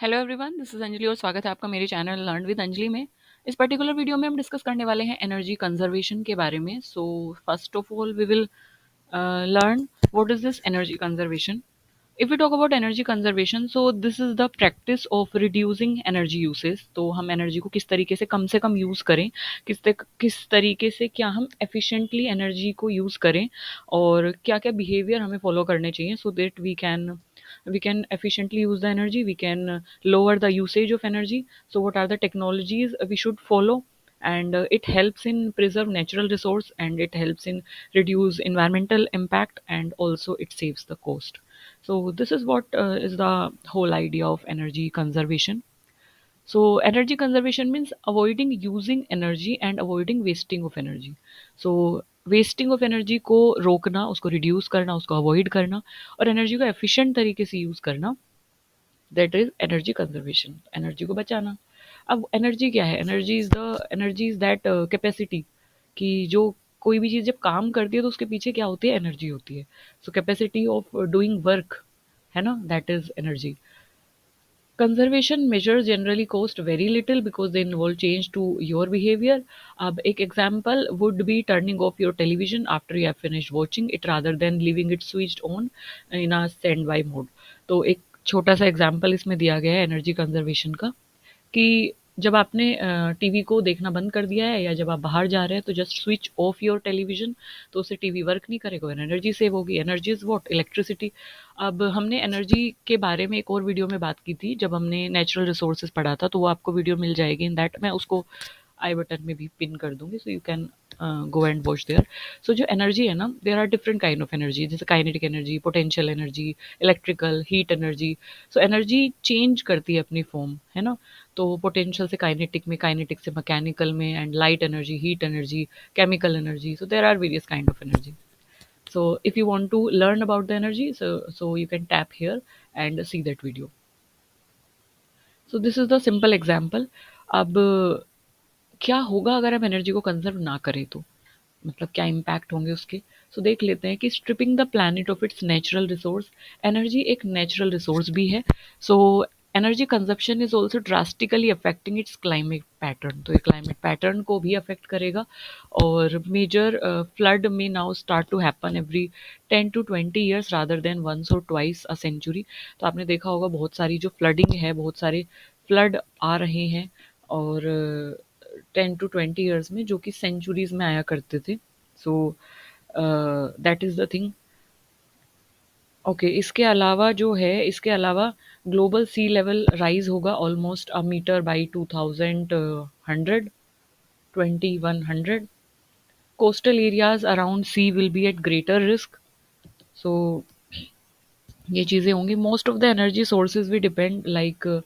Hello everyone, this is Anjali और स्वागत है आपका मेरे चैनल लर्न विद अंजलि में। इस पर्टिकुलर वीडियो में हम डिस्कस करने वाले हैं एनर्जी कंजर्वेशन के बारे में। So first of all we will learn what is this energy conservation. If we talk about energy conservation, so this is the practice of reducing energy uses. तो हम एनर्जी को किस तरीके से कम यूज़ करें, किस तरीके से क्या हम efficiently एनर्जी को यूज़ करें और क्या क्या बिहेवियर हमें फॉलो करने चाहिए so that we can efficiently use the energy, we can lower the usage of energy. So what are the technologies we should follow, and it helps in preserve natural resource, and it helps in reduce environmental impact, and also it saves the cost. So this is what is the whole idea of energy conservation. So energy conservation means avoiding using energy and avoiding wasting of energy. So wasting of energy को रोकना, उसको reduce करना, उसको avoid करना और energy को efficient तरीके से यूज़ करना, that is energy conservation, energy को बचाना। अब एनर्जी क्या है? एनर्जी इज दैट कैपेसिटी कि जो कोई भी चीज़ जब काम करती है तो उसके पीछे क्या होती है? एनर्जी होती है। सो कैपेसिटी ऑफ डूइंग वर्क है ना, that is energy. Conservation measures generally cost very little because they involve change to your behavior. अब एक example would be turning off your television after you have finished watching it rather than leaving it switched on in a standby mode. तो एक छोटा सा example इसमें दिया गया है एनर्जी कंजर्वेशन का कि जब आपने टीवी को देखना बंद कर दिया है या जब आप बाहर जा रहे हैं तो just switch off your television, तो उससे टीवी वर्क नहीं करेगा, एनर्जी सेव होगी। Energy is what? इलेक्ट्रिसिटी। अब हमने एनर्जी के बारे में एक और वीडियो में बात की थी जब हमने नेचुरल रिसोर्सेज पढ़ा था, तो वो आपको वीडियो मिल जाएगी इन दैट, मैं उसको आई बटन में भी पिन कर दूंगी so you can go and watch there. So जो एनर्जी है ना, there are different kind of energy, जैसे kinetic energy, potential energy, electrical, heat energy. So energy change करती है अपनी फॉर्म, है ना। तो पोटेंशियल से काइनेटिक में, काइनेटिक से मैकेनिकल में, and light energy, heat energy, chemical energy. So there are various kind of energy. So if you want to learn about the energy, so you can tap here and see that video. So this is the simple example. अब क्या होगा अगर हम energy को conserve ना करें तो, मतलब क्या इम्पैक्ट होंगे उसके। सो देख लेते हैं कि stripping the planet of its natural resource. Energy एक नेचुरल रिसोर्स भी है। So energy consumption is also drastically affecting its climate pattern, तो ये क्लाइमेट पैटर्न को भी अफेक्ट करेगा। और मेजर फ्लड में now start to happen every 10 to 20 years rather than once or twice a century. तो आपने देखा होगा बहुत सारी जो फ्लडिंग है, बहुत सारे फ्लड आ रहे हैं, और 10 to 20 years में, जो कि सेंचुरीज में आया करते थे। So that is the thing. Okay, इसके अलावा ग्लोबल सी लेवल राइज होगा almost a meter by 2100, 2100। Coastal areas around sea will be at greater risk. So ये चीज़ें होंगी। Most of the energy sources भी डिपेंड, लाइक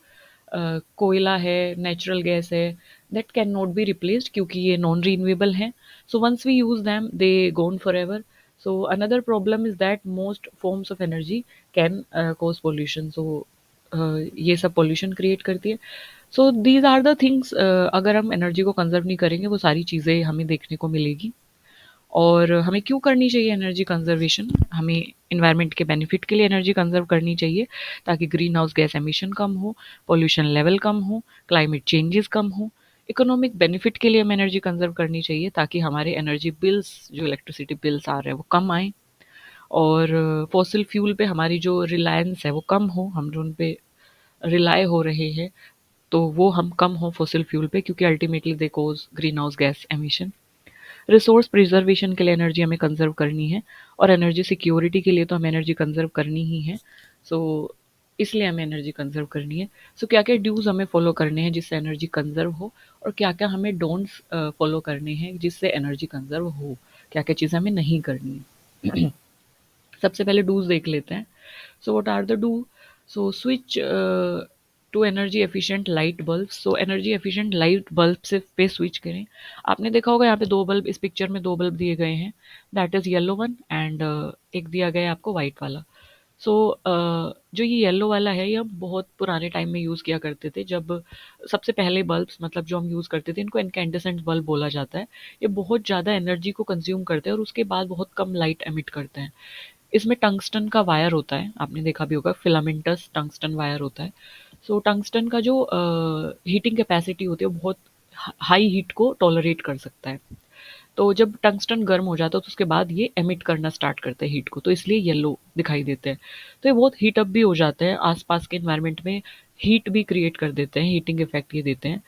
कोयला है, natural gas है, that can not be replaced क्योंकि ये नॉन रीन्यूएबल हैं। So once we use them they gone forever. So another problem is that most forms of energy can cause pollution. So ये सब pollution create करती है। So these are the things, अगर हम energy को conserve नहीं करेंगे वो सारी चीज़ें हमें देखने को मिलेगी। और हमें क्यों करनी चाहिए एनर्जी कंजर्वेशन? हमें इन्वायरमेंट के बेनिफिट के लिए एनर्जी कंजर्व करनी चाहिए, ताकि ग्रीन हाउस गैस एमिशन कम हो, पोल्यूशन लेवल कम हो, क्लाइमेट चेंजेस कम हो। इकोनॉमिक बेनिफिट के लिए हमें एनर्जी कंजर्व करनी चाहिए ताकि हमारे एनर्जी बिल्स, जो इलेक्ट्रिसिटी बिल्स आ रहे हैं वो कम आएँ। और फॉसिल फ्यूल पे हमारी जो रिलायंस है वो कम हो, हम जो उन पे रिलाय हो रहे हैं तो वो हम कम हो फॉसिल फ्यूल पे, क्योंकि ultimately they cause green house gas emission. Resource preservation के लिए एनर्जी हमें कंजर्व करनी है, और एनर्जी सिक्योरिटी के लिए तो हमें एनर्जी कंजर्व करनी ही है। सो इसलिए हमें एनर्जी कंजर्व करनी है। सो क्या क्या ड्यूज हमें फॉलो करने हैं जिससे एनर्जी कंजर्व हो, और क्या क्या हमें डोंट्स फॉलो करने हैं जिससे एनर्जी कंजर्व हो, क्या क्या चीज़ें हमें नहीं करनी है। सबसे पहले डूज देख लेते हैं। So what are the do? So switch to energy efficient light bulb. So energy efficient light bulb से पे स्विच करें। आपने देखा होगा यहाँ पे दो बल्ब, इस पिक्चर में दो बल्ब दिए गए हैं, that is yellow one, and एक दिया गया है आपको वाइट वाला। सो जो ये येलो वाला है ये हम बहुत पुराने टाइम में यूज़ किया करते थे, जब सबसे पहले बल्ब्स, मतलब जो हम यूज़ करते थे, इनको इनकैंडेसेंट बल्ब बोला जाता है। ये बहुत ज़्यादा एनर्जी को कंज्यूम करते हैं और उसके बाद बहुत कम लाइट एमिट करते हैं। इसमें टंगस्टन का वायर होता है, आपने देखा भी होगा, फिलामेंटस टंगस्टन वायर होता है। सो टंगस्टन का जो हीटिंग कैपेसिटी होती है वो बहुत हाई हीट को टॉलरेट कर सकता है। तो जब टंगस्टन गर्म हो जाता है तो उसके बाद ये एमिट करना स्टार्ट करते हैं हीट को, तो इसलिए येलो दिखाई देते हैं। तो ये बहुत हीट अप भी हो जाते हैं, आसपास के एनवायरनमेंट में हीट भी क्रिएट कर देते हैं, हीटिंग इफेक्ट ये देते हैं।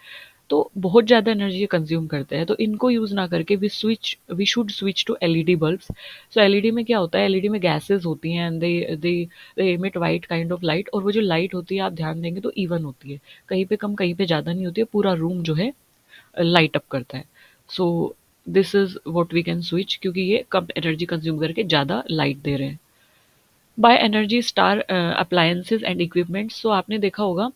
तो बहुत ज़्यादा एनर्जी कंज्यूम करते हैं, तो इनको यूज़ ना करके we should switch to LED bulbs. So LED में क्या होता है, एलईडी में गैसेस होती हैं and they emit white kind of light, और वो जो लाइट होती है आप ध्यान देंगे तो इवन होती है, कहीं पे कम कहीं पे ज़्यादा नहीं होती है, पूरा रूम जो है लाइट अप करता है। So this is what we can switch, क्योंकि ये कम एनर्जी कंज्यूम करके ज़्यादा लाइट दे रहे हैं। Buy energy star appliances and equipments, so आपने देखा होगा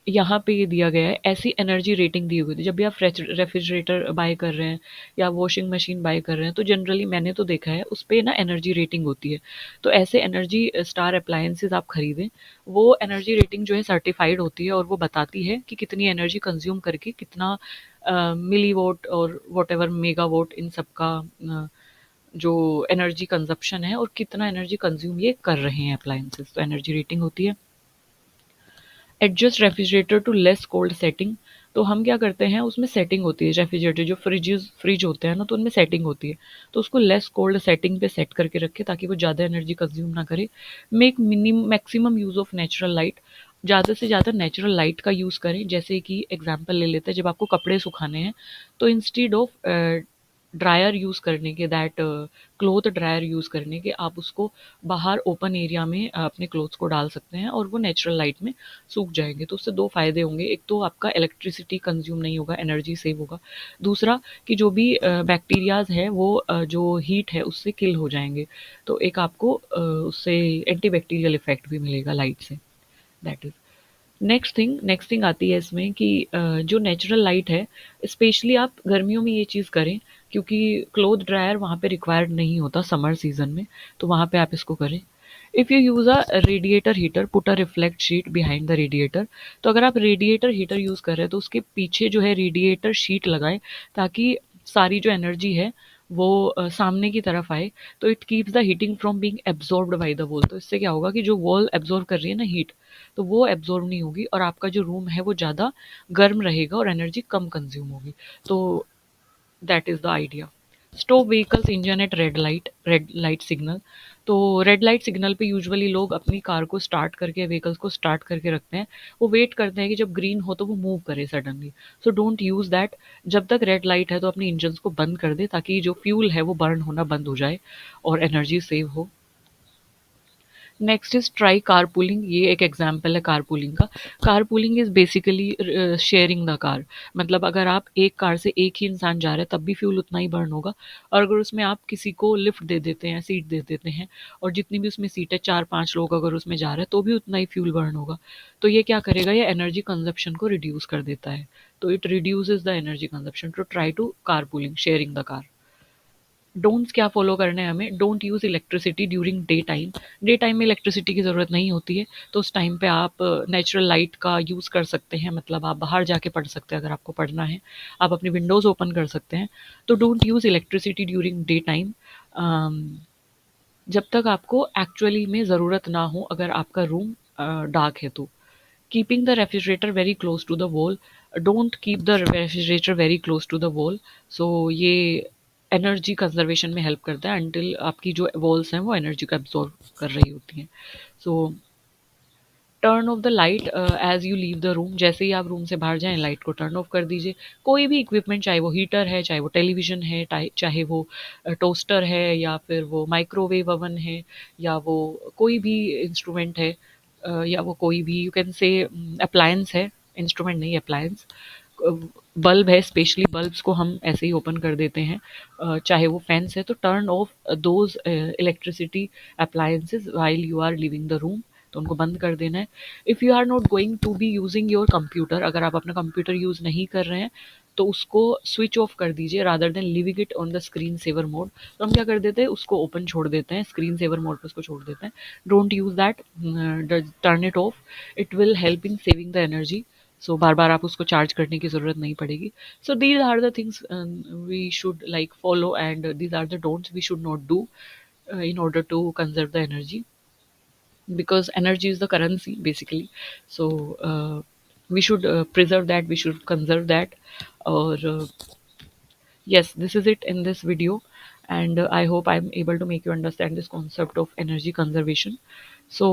यहाँ पे ये दिया गया है, ऐसी एनर्जी रेटिंग दी हुई थी। जब भी आप रेफ्रिजरेटर बाय कर रहे हैं या वॉशिंग मशीन बाय कर रहे हैं, तो जनरली मैंने तो देखा है उस पे ना एनर्जी रेटिंग होती है। तो ऐसे एनर्जी स्टार अप्लायंसेस आप खरीदें, वो एनर्जी रेटिंग जो है सर्टिफाइड होती है और वो बताती है कि कितनी एनर्जी कंज्यूम करके कितना मिली वोट और what ever mega vote in सबका जो एनर्जी कंजप्शन है और कितना एनर्जी कंज्यूम ये कर रहे हैं अप्लायंसेस, तो एनर्जी रेटिंग होती है। Adjust refrigerator to less cold setting, तो हम क्या करते हैं उसमें सेटिंग होती है, रेफ्रिजरेटर जो फ्रिज होते हैं ना, तो उनमें सेटिंग होती है, तो उसको लेस कोल्ड सेटिंग पे सेट करके रखें ताकि वो ज़्यादा एनर्जी कंज्यूम ना करे। Make minimum maximum use of natural light, ज़्यादा से ज़्यादा नेचुरल लाइट का यूज़ करें। जैसे कि एग्जांपल ले लेते हैं, जब आपको कपड़े सुखाने हैं तो इंस्टीड ऑफ ड्रायर यूज़ करने के, दैट क्लोथ ड्रायर यूज़ करने के, आप उसको बाहर ओपन एरिया में अपने क्लोथ्स को डाल सकते हैं और वो नेचुरल लाइट में सूख जाएंगे। तो उससे दो फायदे होंगे, एक तो आपका इलेक्ट्रिसिटी कंज्यूम नहीं होगा, एनर्जी सेव होगा। दूसरा कि जो भी बैक्टीरियाज है वो जो हीट है उससे किल हो जाएंगे। तो एक आपको उससे एंटी बैक्टीरियल इफेक्ट भी मिलेगा लाइट से। दैट इज नेक्स्ट थिंग आती है इसमें कि जो नेचुरल लाइट है, स्पेशली आप गर्मियों में ये चीज़ करें, क्योंकि क्लोथ ड्रायर वहाँ पे रिक्वायर्ड नहीं होता समर सीजन में, तो वहाँ पे आप इसको करें। If you use a radiator heater, put a reflect sheet behind the radiator, तो अगर आप रेडिएटर हीटर यूज़ कर रहे हैं तो उसके पीछे जो है रेडिएटर शीट लगाएं, ताकि सारी जो एनर्जी है वो सामने की तरफ आए। तो it keeps the heating from being absorbed by the wall, तो इससे क्या होगा कि जो वॉल एब्जॉर्ब कर रही है ना हीट, तो वो एब्जॉर्ब नहीं होगी और आपका जो रूम है वो ज़्यादा गर्म रहेगा और एनर्जी कम कंज्यूम होगी। तो that is the idea. Stop vehicles engine at red light signal, तो रेड लाइट सिग्नल पे यूजुअली लोग अपनी कार को स्टार्ट करके, व्हीकल्स को स्टार्ट करके रखते हैं। वो वेट करते हैं कि जब ग्रीन हो तो वो मूव करे suddenly. So don't use that. जब तक रेड लाइट है तो अपने इंजन्स को बंद कर दे, ताकि जो फ्यूल है वो बर्न होना बंद हो जाए और एनर्जी सेव हो। नेक्स्ट इज ट्राई कारपूलिंग, ये एक एग्जांपल है कारपूलिंग का। Carpooling is basically sharing the car, मतलब अगर आप एक कार से एक ही इंसान जा रहे हैं तब भी फ्यूल उतना ही बर्न होगा, और अगर उसमें आप किसी को लिफ्ट दे देते हैं, सीट दे देते हैं, और जितनी भी उसमें सीट है, 4-5 लोग अगर उसमें जा रहे हैं तो भी उतना ही फ्यूल बर्न होगा। तो ये क्या करेगा, ये एनर्जी कंजप्शन को रिड्यूस कर देता है। तो it reduces the energy consumption to try to carpooling, sharing the car. Don'ts क्या फॉलो करने हैं हमें, don't use electricity during day time. Day time में इलेक्ट्रिसिटी की ज़रूरत नहीं होती है, तो उस टाइम पे आप नेचुरल लाइट का यूज़ कर सकते हैं, मतलब आप बाहर जाके पढ़ सकते हैं अगर आपको पढ़ना है, आप अपनी विंडोज़ ओपन कर सकते हैं। तो don't use electricity during day time, जब तक आपको एक्चुअली में ज़रूरत ना हो, अगर आपका रूम डार्क है तो। Keeping the refrigerator very close to the wall, don't keep the refrigerator very close to the wall. So ये एनर्जी कंजर्वेशन में हेल्प करता है, अंटिल आपकी जो वॉल्स हैं वो एनर्जी को एब्जॉर्ब कर रही होती हैं। So turn off the light as you leave the room, जैसे ही आप रूम से बाहर जाएं लाइट को टर्न ऑफ कर दीजिए। कोई भी इक्विपमेंट, चाहे वो हीटर है, चाहे वो टेलीविजन है, चाहे वो टोस्टर है, या फिर वो माइक्रोवेव ओवन है, या वो कोई भी इंस्ट्रूमेंट है, या वो कोई भी यू कैन से अप्लायंस है, इंस्ट्रूमेंट नहीं अप्लायंस। बल्ब है, स्पेशली बल्ब्स को हम ऐसे ही ओपन कर देते हैं, चाहे वो फैंस है, तो turn off those electricity appliances while you are living the room, तो उनको बंद कर देना है। If you are not going to be using your computer, अगर आप अपना कंप्यूटर यूज़ नहीं कर रहे हैं तो उसको स्विच ऑफ कर दीजिए, rather than living it on the screen saver mode. तो हम क्या कर देते हैं, उसको ओपन छोड़ देते हैं, स्क्रीन सेवर मोड पर उसको छोड़ देते हैं। Don't use that, turn it off, it will help in saving the energy. So बार बार आप उसको चार्ज करने की ज़रूरत नहीं पड़ेगी। So these are the things we should like follow, and these are the don'ts we should not do in order to conserve the energy. because energy is the currency basically. So we should preserve that, we should conserve that. Or yes, this is it in this video, and I hope I'm able to make you understand this concept of energy conservation. So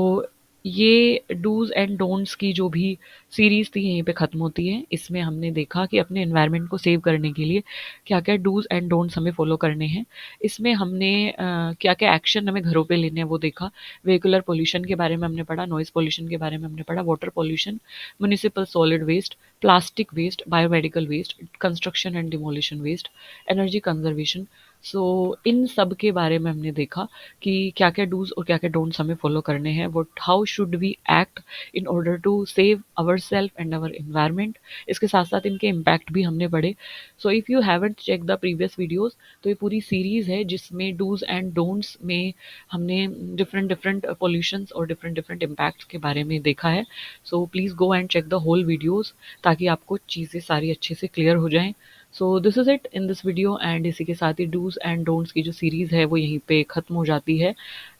ये dos and don'ts की जो भी series थी यहीं पे ख़त्म होती है। इसमें हमने देखा कि अपने एनवायरनमेंट को सेव करने के लिए क्या क्या डूज एंड डोंट्स हमें फॉलो करने हैं। इसमें हमने क्या क्या एक्शन हमें घरों पे लेने हैं वो देखा। व्हीकुलर पोल्यूशन के बारे में हमने पढ़ा, नॉइज़ पोल्यूशन के बारे में हमने पढ़ा, water pollution, municipal solid waste, plastic waste, biomedical waste, construction and demolition waste, energy conservation. So इन सब के बारे में हमने देखा कि क्या क्या डूज और क्या क्या डोंट्स हमें फॉलो करने हैं, what how should we act in order to save our self and our environment. इसके साथ साथ इनके इम्पैक्ट भी हमने पढ़े। So if you haven't check the previous videos, तो ये पूरी सीरीज़ है जिसमें डूज एंड डोंट्स में हमने डिफरेंट डिफरेंट पॉल्यूशंस और डिफरेंट डिफरेंट इम्पैक्ट्स के बारे में देखा है। So please go and check the whole videos ताकि आपको चीज़ें सारी अच्छे से क्लियर हो जाएँ। So this is it in this video, and इसी के साथ ही डूज़ एंड डोंट्स की जो सीरीज़ है वो यहीं पे ख़त्म हो जाती है।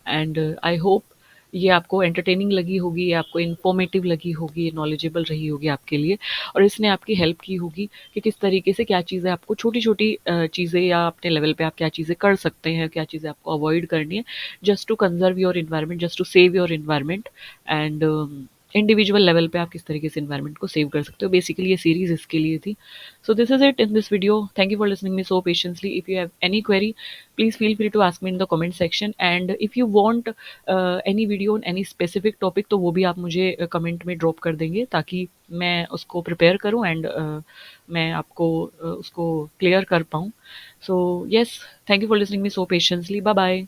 एंड आई होप ये आपको एंटरटेनिंग लगी होगी, ये आपको इन्फॉर्मेटिव लगी होगी, नॉलेजेबल रही होगी आपके लिए, और इसने आपकी हेल्प की होगी कि किस तरीके से क्या चीज़ें आपको छोटी छोटी चीज़ें या अपने लेवल पे आप क्या चीज़ें कर सकते हैं, क्या चीज़ें आपको अवॉइड करनी है, just to conserve your environment, just to save your environment. And individual level पे आप किस तरीके से इन्वायरमेंट को सेव कर सकते हो। बेसिकली ये सीरीज इसके लिए थी। So this is it in this video. Thank you for listening me so patiently. If you have any query, please feel free to ask me in the comment section, and if you want any video on any specific topic, तो वो भी आप मुझे comment में drop कर देंगे ताकि मैं उसको प्रिपेयर करूँ एंड मैं आपको उसको क्लियर कर पाऊँ। So yes, thank you for listening me so patiently. Bye bye.